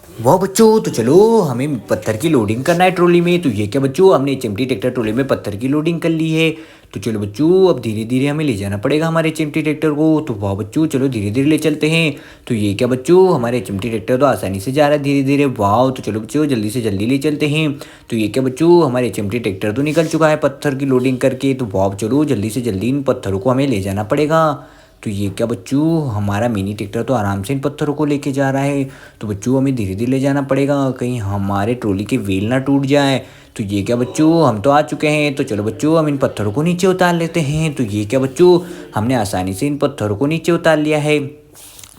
वाह बच्चों, तो चलो हमें पत्थर की लोडिंग करना है ट्रॉली में। तो ये क्या बच्चों, हमने चिमटी ट्रैक्टर ट्रॉली में पत्थर की लोडिंग कर ली है। तो चलो बच्चों, अब धीरे धीरे हमें ले जाना पड़ेगा हमारे चिमटी ट्रैक्टर को। तो वाह बच्चों, चलो धीरे धीरे ले चलते हैं। तो ये क्या बच्चों, हमारे चिमटी ट्रैक्टर तो आसानी से जा रहा है धीरे धीरे। वाह, तो चलो बच्चों जल्दी से जल्दी ले चलते हैं। तो ये क्या बच्चों, हमारे चिमटी ट्रैक्टर तो निकल चुका है पत्थर की लोडिंग करके। तो वाह चलो जल्दी से जल्दी इन पत्थरों को हमें ले जाना पड़ेगा। तो ये क्या बच्चों, हमारा मिनी ट्रैक्टर तो आराम से इन पत्थरों को लेके जा रहा है। तो बच्चों हमें धीरे धीरे ले जाना पड़ेगा, कहीं हमारे ट्रॉली के व्हील ना टूट जाए। तो ये क्या बच्चों, हम तो आ चुके हैं। तो चलो बच्चों, हम इन पत्थरों को नीचे उतार लेते हैं। तो ये क्या बच्चों, हमने आसानी से इन पत्थरों को नीचे उतार लिया है।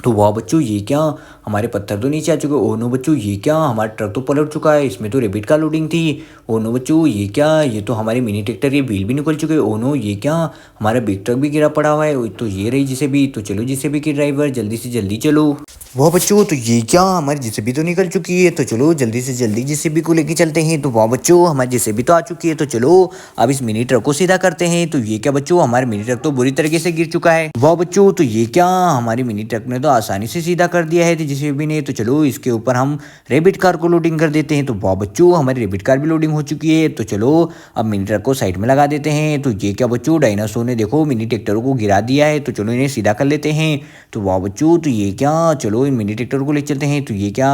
तो वाह बच्चों, ये क्या, हमारे पत्थर तो नीचे आ चुके। ओ नो बच्चों, ये क्या, हमारा ट्रक तो पलट चुका है, इसमें तो रेबिट का लोडिंग थी। ओ नो बच्चों, ये क्या, ये तो हमारे मिनी ट्रैक्टर के व्हील भी निकल चुके। ओ नो, ये क्या, हमारा बिग ट्रक भी गिरा पड़ा हुआ है। तो ये रही जिसे भी। तो चलो जिसे भी की ड्राइवर, जल्दी से जल्दी चलो। वाह बच्चों, तो ये क्या, हमारी जेसीबी तो निकल चुकी है। तो चलो जल्दी से जल्दी जेसीबी को लेके चलते हैं। तो वाह बच्चों, हमारी जेसीबी तो आ चुकी है। तो चलो अब इस मिनी ट्रक को सीधा करते हैं। तो ये क्या बच्चों, हमारे मिनी ट्रक तो बुरी तरीके से गिर चुका है। वाह बच्चों, तो ये क्या, हमारी मिनी ट्रक ने तो आसानी से सीधा कर दिया है जेसीबी ने। तो चलो इसके ऊपर हम रेबिट कार को लोडिंग कर देते हैं। तो वाह बच्चों, हमारी रेबिट कार भी लोडिंग हो चुकी है। तो चलो अब मिनी ट्रक को साइड में लगा देते हैं। तो ये क्या बच्चों, डायनासोर ने देखो मिनी ट्रैक्टर को गिरा दिया है। तो चलो इन्हें सीधा कर लेते हैं। तो वाह बच्चों, तो ये क्या, चलो इन मिनी ट्रैक्टर को ले चलते हैं। तो ये क्या,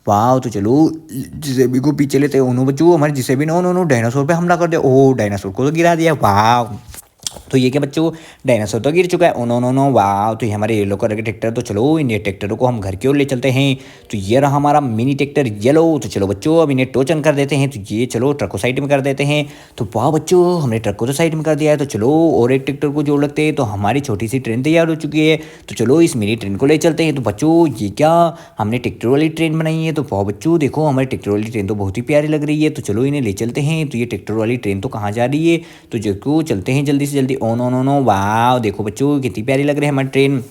वाह, तो चलो जिसेबी को पीछे लेते हैं। ओनो बच्चों, हमारे जिसेबी ने नो नो डायनासोर पे हमला कर दिया। ओह, डायनासोर को तो गिरा दिया। वाह, तो ये क्या बच्चों, डायनासोर तो गिर चुका है। ओ नो नो नो, वाह, तो ये हमारे येलो कलर के ट्रैक्टर। तो चलो इन ट्रैक्टरों को हम घर की ओर ले चलते हैं। तो ये रहा हमारा मिनी ट्रैक्टर येलो। तो चलो बच्चों, अब इन्हें टोचन कर देते हैं। तो ये चलो ट्रक को साइड में कर देते हैं। तो वाह बच्चों, हमने ट्रक को तो साइड में कर दिया है। तो चलो और एक ट्रैक्टर को जोड़ लगते हैं। तो हमारी छोटी सी ट्रेन तैयार हो चुकी है। तो चलो इस मिनी ट्रेन को ले चलते हैं। तो बच्चों ये क्या, हमने ट्रैक्टर वाली ट्रेन बनाई है। तो वाह बच्चों, देखो हमारी ट्रैक्टर वाली ट्रेन तो बहुत ही प्यारी लग रही है। तो चलो इन्हें ले चलते हैं। तो ये ट्रैक्टर वाली ट्रेन तो कहाँ जा रही है। तो जो चलते हैं जल्दी से जल्दी। ओ नो नो नो, वाह, देखो बच्चों कितनी प्यारी लग रही है हमारी ट्रेन।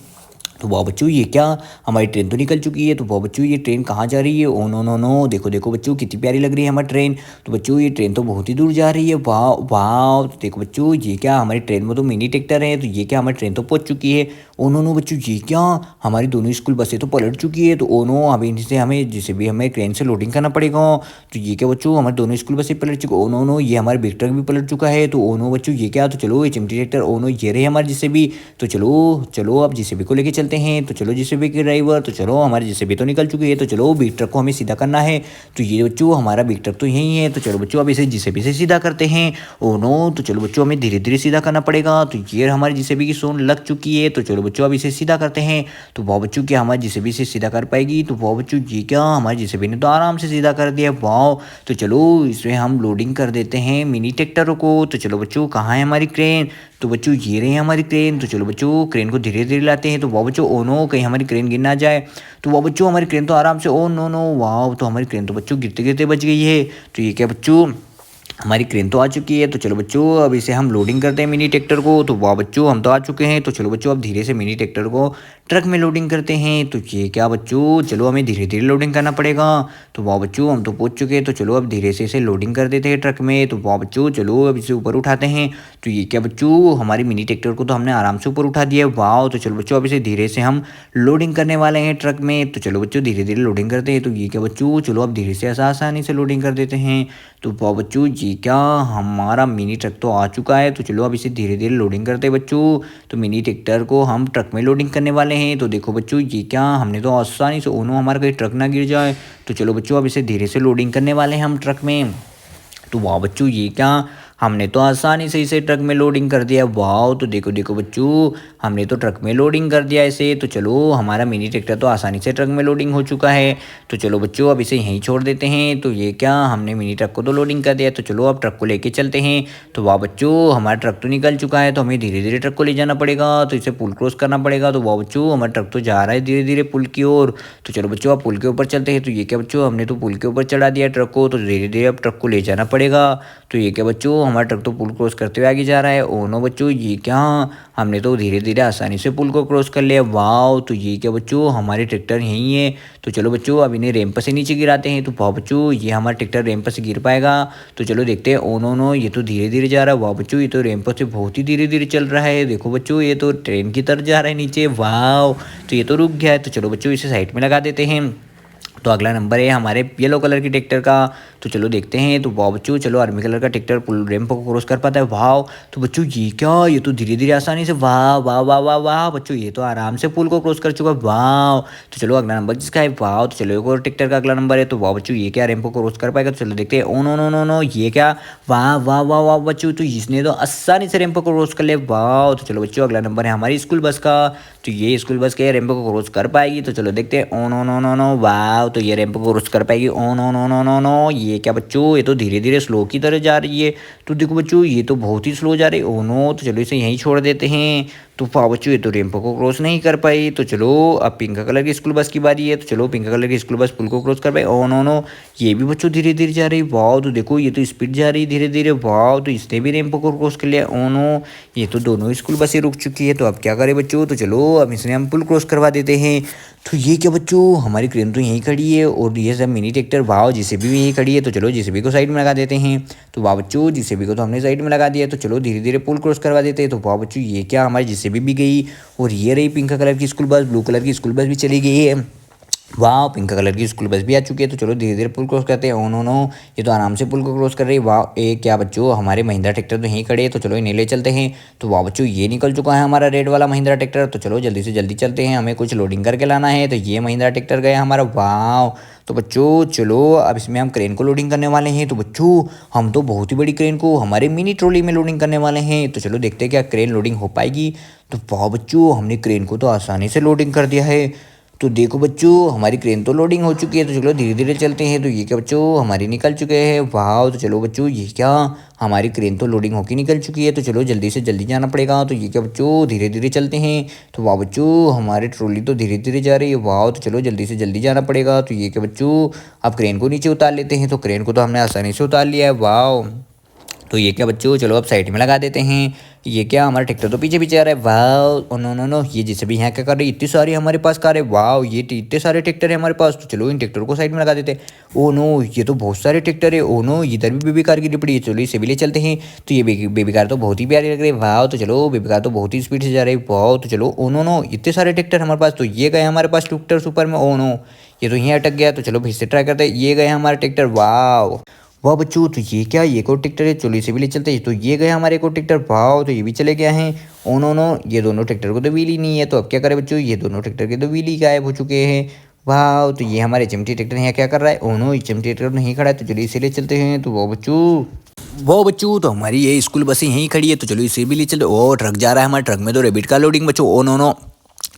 तो वाह बच्चों, ये क्या, हमारी ट्रेन तो निकल चुकी है। तो वाह बच्चों, ये ट्रेन कहाँ जा रही है। ओ नो नो नो, देखो देखो बच्चों कितनी प्यारी लग रही है हमारी ट्रेन। तो बच्चों ये ट्रेन तो बहुत ही दूर जा रही है। वाह वाह, तो देखो बच्चों, ये क्या, हमारी ट्रेन में तो मिनी ट्रैक्टर है। तो ये क्या, हमारी ट्रेन तो पहुंच चुकी है। ओ नो नो बच्चों, ये क्या, हमारी दोनों स्कूल बसें तो पलट चुकी है। तो ओ नो, अभी इनसे हमें जिसे भी हमें ट्रेन से लोडिंग करना पड़ेगा। तो ये क्या बच्चों, हमारे दोनों स्कूल बसें पलट चुकी। ओ नो नो, ये हमारे बिग ट्रक भी पलट चुका है। तो ओ नो बच्चों, ये क्या, तो चलो ये चिमटी ट्रैक्टर, ओ नो ये रहे हमारे जिसे भी। तो चलो चलो अब जेसीबी को लेके चलते हैं। तो चलो जेसीबी के ड्राइवर, तो चलो हमारी जेसीबी तो निकल चुकी है। तो चलो बिग ट्रक को हमें सीधा करना है। तो ये बच्चों, हमारा बिग ट्रक तो यही है। तो चलो बच्चों, अब इसे जेसीबी से सीधा करते हैं। ओ नो, तो चलो बच्चों, हमें धीरे धीरे सीधा करना पड़ेगा। तो ये हमारी जेसीबी की सूंड लग चुकी है। तो चलो बच्चों, अब इसे सीधा करते हैं। तो वाह बच्चों, क्या हमारी जेसीबी से सीधा कर पाएगी। तो वाह बच्चों, ये क्या, हमारी जेसीबी ने तो आराम से सीधा कर दिया। वाह, तो चलो इसमें हम लोडिंग कर देते हैं मिनी ट्रैक्टरों को। तो चलो बच्चों, कहाँ है हमारी क्रेन। तो बच्चों ये रही हमारी क्रेन। तो चलो बच्चों, क्रेन को धीरे धीरे लाते हैं। तो वाह बच्चों, ओ नो, कहीं हमारी क्रेन गिर ना जाए। तो वाह बच्चों, हमारी क्रेन तो आराम से, ओ नो नो, वाह, तो हमारी क्रेन तो बच्चों गिरते गिरते बच गई है। तो ये क्या बच्चों, हमारी क्रेन तो आ चुकी है। तो चलो बच्चों, अब इसे हम लोडिंग करते हैं मिनी ट्रैक्टर को। तो वाह बच्चों, हम तो आ चुके हैं। तो चलो बच्चों, अब धीरे से मिनी ट्रैक्टर को ट्रक में लोडिंग करते हैं। तो ये क्या बच्चों, चलो हमें धीरे धीरे लोडिंग करना पड़ेगा। तो वाह बच्चों, हम तो पहुंच चुके हैं। तो चलो अब धीरे से इसे लोडिंग कर देते हैं ट्रक में। तो वाह बच्चों, चलो अब इसे ऊपर उठाते हैं। तो ये क्या बच्चों, हमारी मिनी ट्रैक्टर को तो हमने आराम से ऊपर उठा दिया है। वाह, तो चलो बच्चों, अब इसे धीरे से हम लोडिंग करने वाले हैं ट्रक में। तो चलो बच्चों, धीरे धीरे लोडिंग करते हैं। तो ये क्या बच्चों, चलो अब धीरे से आसानी से लोडिंग कर देते हैं। तो वाह बच्चों, ये क्या, हमारा मिनी ट्रक तो आ चुका है। तो चलो अब इसे धीरे धीरे लोडिंग करते हैं बच्चों। तो मिनी ट्रैक्टर को हम ट्रक में लोडिंग करने वाले हैं। तो देखो बच्चों, ये क्या, हमने तो आसानी से, ओनो हमारा कहीं ट्रक ना गिर जाए। तो चलो बच्चों, अब इसे धीरे से लोडिंग करने वाले हैं हम ट्रक में। तो वाह बच्चों, ये क्या, हमने तो आसानी से इसे ट्रक में लोडिंग कर दिया। वाह, तो देखो देखो बच्चों, हमने तो ट्रक में लोडिंग कर दिया इसे। तो चलो हमारा मिनी ट्रैक्टर तो आसानी से ट्रक में लोडिंग हो चुका है। तो चलो बच्चों, अब इसे यहीं छोड़ देते हैं। तो ये क्या, हमने मिनी ट्रक को तो लोडिंग कर दिया। तो चलो अब ट्रक को लेके चलते हैं। तो वाह बच्चों, हमारा ट्रक तो निकल चुका है। तो हमें धीरे धीरे ट्रक को ले जाना पड़ेगा। तो इसे पुल क्रॉस करना पड़ेगा। तो वाह बच्चों, हमारा ट्रक तो जा रहा है धीरे धीरे पुल की ओर। तो चलो बच्चों, अब पुल के ऊपर चलते हैं। तो ये क्या बच्चों, हमने तो पुल के ऊपर चढ़ा दिया ट्रक को। तो धीरे धीरे अब ट्रक को ले जाना पड़ेगा। तो ये क्या बच्चों, हमारा ट्रक तो पुल क्रॉस करते हुए आगे जा रहा है। ओ नो बच्चों, ये क्या, हमने तो धीरे धीरे आसानी से पुल को क्रॉस कर लिया। वाह, तो ये क्या बच्चों, हमारे ट्रैक्टर यहीं है। तो चलो बच्चों, अब इन्हें रैंप से नीचे गिराते हैं। तो वाह बच्चों, ये हमारा ट्रैक्टर रैंप से गिर पाएगा। तो चलो देखते हैं। ओ नो नो, ये तो धीरे धीरे जा रहा है। वाह बच्चों, ये तो रैंप से बहुत ही धीरे धीरे चल रहा है। देखो बच्चों, ये तो ट्रेन की तरफ जा रहा है नीचे। वाह, तो ये तो रुक गया है। तो चलो बच्चों, इसे साइड में लगा देते हैं। तो अगला नंबर है हमारे येलो कलर की ट्रैक्टर का। तो चलो देखते हैं। तो वाह बच्चों, चलो आर्मी कलर का ट्रैक्टर पुल रैंप को क्रॉस कर पाता है। वाह। तो बच्चों ये क्या, ये तो धीरे धीरे आसानी से, वाह वाह वाह वाह वाह बच्चों, ये तो आराम से पुल को क्रॉस कर चुका है। वाह। तो चलो अगला नंबर जिसका है वाह। तो चलो एक और ट्रैक्टर का अगला नंबर है। तो वाह बच्चों, ये क्या रैंप को क्रॉस कर पाएगा। तो चलो देखते हैं। Oh no no no no, ये क्या, वाह वाह वाह वाह बच्चों, तो इसने तो आसानी से रैंप को क्रॉस कर ले। वाह। तो चलो बच्चों अगला नंबर है हमारी स्कूल बस का। तो ये स्कूल बस के रैंप को क्रॉस कर पाएगी। तो चलो देखते हैं। Oh no no no no, वाह, तो ये रैंप को क्रॉस कर पाएगी। Oh no no no no no, ये क्या बच्चों, ये तो धीरे धीरे स्लो की तरह जा रही है। तो देखो बच्चों, ये तो बहुत ही स्लो जा रही है। Oh no. तो चलो इसे यहीं छोड़ देते हैं। तो वाह बच्चों, ये तो रैंप को क्रॉस नहीं कर पाई। तो चलो अब पिंक कलर की स्कूल बस की बारी है। तो चलो पिंक कलर की स्कूल बस पुल को क्रॉस कर पाई। ओ नो नो, ये भी बच्चों धीरे धीरे जा रही है। वाह। तो देखो ये तो स्पीड जा रही है धीरे धीरे। वाह। तो इसने भी रैंप को क्रॉस कर लिया। ओ नो, ये तो दोनों स्कूल बसें रुक चुकी है। तो अब क्या करें बच्चों। तो चलो अब इसने हम पुल क्रॉस करवा देते हैं। तो ये क्या बच्चों, हमारी क्रेन तो यहीं खड़ी है और ये सब मिनी ट्रैक्टर वाह जेसीबी भी यहीं खड़ी है। तो चलो जेसीबी को साइड में लगा देते हैं। तो वाह बच्चों, जेसीबी को तो हमने साइड में लगा दिया। तो चलो धीरे धीरे पुल क्रॉस करवा देते हैं। तो वाह बच्चों, ये क्या, हमारी जेसीबी भी गई और ये रही पिंक कलर की स्कूल बस, ब्लू कलर की स्कूल बस भी चली गई है। वाह, पिंक कलर की स्कूल बस भी आ चुकी है। तो चलो धीरे धीरे पुल क्रॉस करते हैं। ओ नो नो, ये तो आराम से पुल को क्रॉस कर रही है। वाह। ए क्या बच्चों, हमारे महिंद्रा ट्रैक्टर तो यहीं खड़े हैं। तो चलो इन्हें ले चलते हैं। तो वाह बच्चों, ये निकल चुका है हमारा रेड वाला महिंद्रा ट्रैक्टर। तो चलो जल्दी से जल्दी चलते हैं, हमें कुछ लोडिंग करके लाना है। तो ये महिंद्रा ट्रैक्टर गया हमारा। वाह। तो बच्चों चलो अब इसमें हम क्रेन को लोडिंग करने वाले हैं। तो बच्चों हम तो बहुत ही बड़ी क्रेन को हमारे मिनी ट्रॉली में लोडिंग करने वाले हैं। तो चलो देखते हैं क्या क्रेन लोडिंग हो पाएगी। तो वाह बच्चों, हमने क्रेन को तो आसानी से लोडिंग कर दिया है। तो देखो बच्चों, हमारी क्रेन तो लोडिंग हो चुकी है। तो चलो धीरे धीरे चलते हैं। तो ये क्या बच्चों, हमारी निकल चुके हैं। वाह। तो चलो बच्चों, ये क्या, हमारी क्रेन तो लोडिंग होकर निकल चुकी है। तो चलो जल्दी से जल्दी जाना पड़ेगा। तो ये क्या बच्चों, धीरे धीरे चलते हैं। तो वाह बच्चों, हमारी ट्रॉली तो धीरे धीरे जा रही है। वाह। तो चलो जल्दी से जल्दी जाना पड़ेगा। तो ये क्या बच्चों, अब क्रेन को नीचे उतार लेते हैं। तो क्रेन को तो हमने आसानी से उतार लिया है। वाह। तो ये क्या बच्चों, चलो अब साइड में लगा देते हैं। ये क्या, हमारा ट्रैक्टर तो पीछे पीछे आ रहा है। वाह। नो नो नो, ये जैसे भी यहाँ क्या कर रही है, इतनी सारी हमारे पास कार है। वाह, ये इतने सारे ट्रैक्टर है हमारे पास। तो चलो इन ट्रैक्टर को साइड में लगा देते हैं। ओ नो, ये तो बहुत सारे ट्रैक्टर है। ओ नो, इधर भी बेबी कार गिरी पड़ी है। चलो इसे भी ले चलते हैं। तो ये बेबी कार तो बहुत ही प्यारी लग रही है। वाह। तो चलो बेबी कार तो बहुत ही स्पीड से जा रही है। वाह। तो चलो ओ नो नो, इतने सारे ट्रैक्टर हमारे पास। तो ये गए हमारे पास ट्रैक्टर सुपर में। ओ नो, ये तो यहीं अटक गया। तो चलो फिर से ट्राई करते हैं। ये गए हमारे ट्रैक्टर। वाह। वाह बच्चों, तो ये क्या, ये को ट्रैक्टर है। चलो इसे भी ले चलते हैं। तो ये गए हमारे को ट्रैक्टर। वाह। तो ये भी चले गया है। ओ नो नो, ये दोनों ट्रैक्टर को तो व्हील ही नहीं है। तो अब क्या करें बच्चों, ये दोनों ट्रैक्टर के तो व्हील ही गायब हो चुके हैं। वाह। तो ये हमारे चिमटी ट्रैक्टर यहाँ क्या कर रहा है। ओ नो, चिमटी ट्रैक्टर नहीं खड़ा है। तो चलिए इसे ले चलते हैं। तो वो बच्चों, तो हमारी ये स्कूल बसें यहीं खड़ी है। तो चलो इसे भी ले चलते। ओ ट्रक जा रहा है हमारे ट्रक में, तो रेबिट का लोडिंग बच्चों। Oh no no,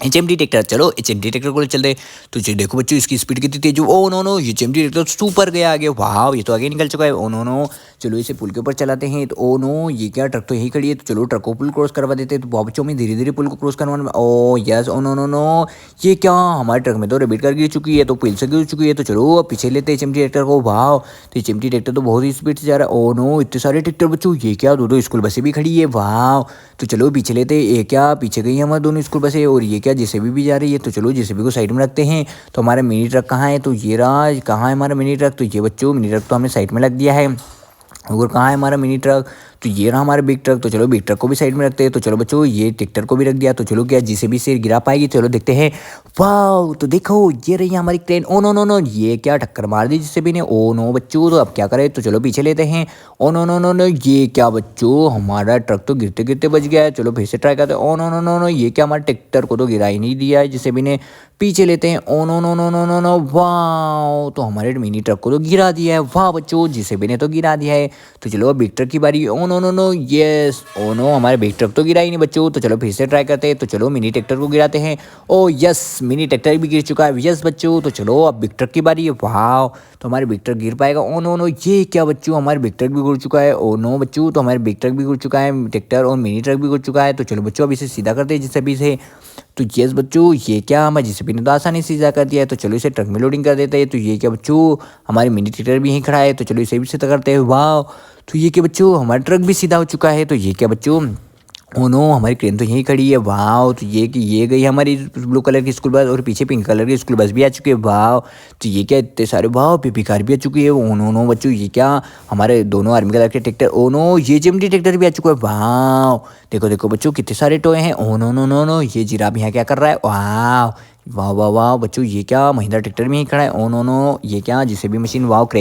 HMT tractor, चलो एचएमटी ट्रैक्टर को ले चलते। तो देखो बच्चों, इसकी स्पीड कितनी तेज है। ओ नो नो, ये एचएमटी ट्रैक्टर सुपर गया आगे। वाह, ये तो आगे निकल चुका है। ओ नो नो, चलो इसे पुल के ऊपर चलाते हैं। तो ओ नो, ये क्या, ट्रक तो यहीं खड़ी है। तो चलो ट्रक को पुल क्रॉस करवा देते हैं। तो वाह बच्चों, में धीरे धीरे पुल को क्रॉस करवाने में। Oh yes. Oh no no no, ये क्या, हमारे ट्रक में तो रेबिट कार गिर चुकी है। तो पुल से गिर चुकी है। तो चलो अब पीछे लेते हैं एचएमटी ट्रैक्टर को। वाह। तो एचएमटी ट्रैक्टर तो बहुत ही स्पीड से जा रहा है। ओ नो, इतने सारे ट्रैक्टर बच्चों। ये क्या, दो स्कूल बसें भी खड़ी है। वाह। तो चलो पीछे लेते हैं। ये क्या, पीछे गई हमारे दोनों स्कूल बसें। और ये क्या, जेसीबी भी जा रही है। तो चलो जेसीबी को साइड में रखते हैं। तो हमारा मिनी ट्रक कहाँ है। तो ये रहा, कहाँ है हमारा मिनी ट्रक। तो ये बच्चों, मिनी ट्रक तो हमने साइड में लग दिया है। और कहाँ है हमारा मिनी ट्रक। तो ये रहा हमारा बिग ट्रक। तो चलो बिग ट्रक को भी साइड में रखते हैं। तो चलो बच्चों, ये ट्रैक्टर को भी रख दिया। तो चलो क्या, जेसीबी से गिरा पाएगी। चलो देखते हैं। वाह। तो देखो, ये रही हमारी crane. Oh no no no, ये क्या, टक्कर मार दी जेसीबी ने। ओ नो बच्चों, तो अब क्या करें। तो चलो पीछे लेते हैं। Oh no no no no, ये क्या बच्चों, हमारा ट्रक तो गिरते गिरते बच गया है। चलो फिर से ट्राई करते हैं। Oh no no no no, ये क्या, हमारे ट्रैक्टर को तो गिरा ही नहीं दिया है जेसीबी ने। पीछे लेते हैं। Oh no no no no no no, वाह। तो हमारे मिनी ट्रक को तो गिरा दिया है। वाह बच्चों, जेसीबी ने तो गिरा दिया है। तो चलो अब बिग ट्रक की बारी। Oh no no no, yes. Oh no, हमारे बिग ट्रक तो गिरा ही नहीं बच्चों। तो चलो फिर से ट्राई करते हैं। तो चलो मिनी ट्रैक्टर को गिराते हैं। ओ यस, मिनी ट्रैक्टर भी गिर चुका है। यस बच्चों। तो चलो अब बिग ट्रक की बारी है। वाह। तो हमारे बिग ट्रक गिर पाएगा। ओ नो नो, ये क्या बच्चों, हमारे बिग ट्रक भी गिर चुका है। ओ नो बच्चों, तो हमारे बिग ट्रक भी गिर चुका है, ट्रैक्टर और मिनी ट्रक भी गिर चुका है। तो चलो बच्चों, अब इसे सीधा करते हैं जिससे भी से। तो यस बच्चों, ये क्या, हमारे जेसीबी ने तो आसानी से सीधा कर दिया है। तो चलो इसे ट्रक में लोडिंग कर देते हैं। तो ये क्या बच्चों, हमारे मिनी ट्रैक्टर भी यहीं खड़ा है। तो चलो इसे भी सीधा करते हैं। वाह। तो ये क्या बच्चों, हमारा ट्रक भी सीधा हो चुका है। तो ये क्या बच्चों, ओ नो हमारी क्रेन तो यहीं खड़ी है। वाह तो ये गई हमारी ब्लू कलर की स्कूल बस और पीछे पिंक कलर की स्कूल बस भी आ चुकी है। वाह तो ये क्या इतने सारे वाह बेबी कार भी आ चुकी है। ओ नो बच्चों ये क्या हमारे दोनों आर्मी कलर के ट्रैक्टर। ओ नो ये जेएमटी ट्रैक्टर भी आ चुका है। वाह देखो देखो बच्चों कितने सारे टोए हैं। ओ नो ये जिराफ यहाँ क्या कर रहा है। वाह वाह वाह वाह बच्चों ये क्या महिंद्रा ट्रैक्टर में ही खड़ा है। ओ नो ये क्या जिसे भी मशीन वाह क्रेन